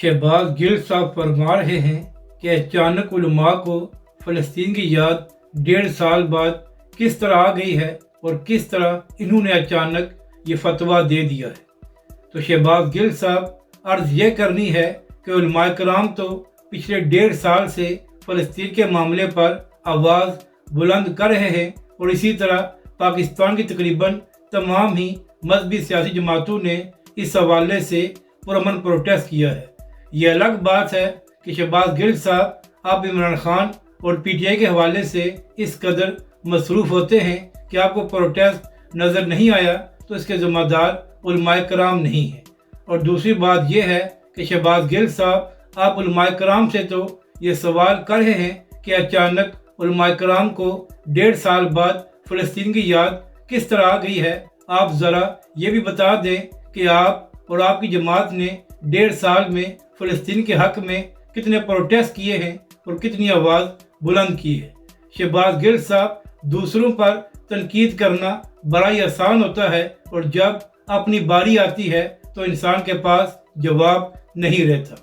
شہباز گل صاحب فرما رہے ہیں کہ اچانک علماء کو فلسطین کی یاد 1.5 سال بعد کس طرح آ گئی ہے اور کس طرح انہوں نے اچانک یہ فتویٰ دے دیا ہے۔ تو شہباز گل صاحب عرض یہ کرنی ہے کہ علماء کرام تو پچھلے 1.5 سال سے فلسطین کے معاملے پر آواز بلند کر رہے ہیں اور اسی طرح پاکستان کی تقریباً تمام ہی مذہبی سیاسی جماعتوں نے اس حوالے سے پرامن پروٹیسٹ کیا ہے۔ یہ الگ بات ہے کہ شہباز گل صاحب آپ عمران خان اور پی ٹی آئی کے حوالے سے اس قدر مصروف ہوتے ہیں کہ آپ کو پروٹیسٹ نظر نہیں آیا، تو اس کے ذمہ دار علماء کرام نہیں ہیں۔ اور دوسری بات یہ ہے کہ شہباز گل صاحب آپ علماء کرام سے تو یہ سوال کر رہے ہیں کہ اچانک علماء کرام کو 1.5 سال بعد فلسطین کی یاد کس طرح آ گئی ہے۔ آپ ذرا یہ بھی بتا دیں کہ آپ اور آپ کی جماعت نے 1.5 سال میں فلسطین کے حق میں کتنے پروٹیسٹ کیے ہیں اور کتنی آواز بلند کی ہے۔ شہباز گل صاحب دوسروں پر تنقید کرنا بڑا ہی آسان ہوتا ہے، اور جب اپنی باری آتی ہے تو انسان کے پاس جواب نہیں رہتا۔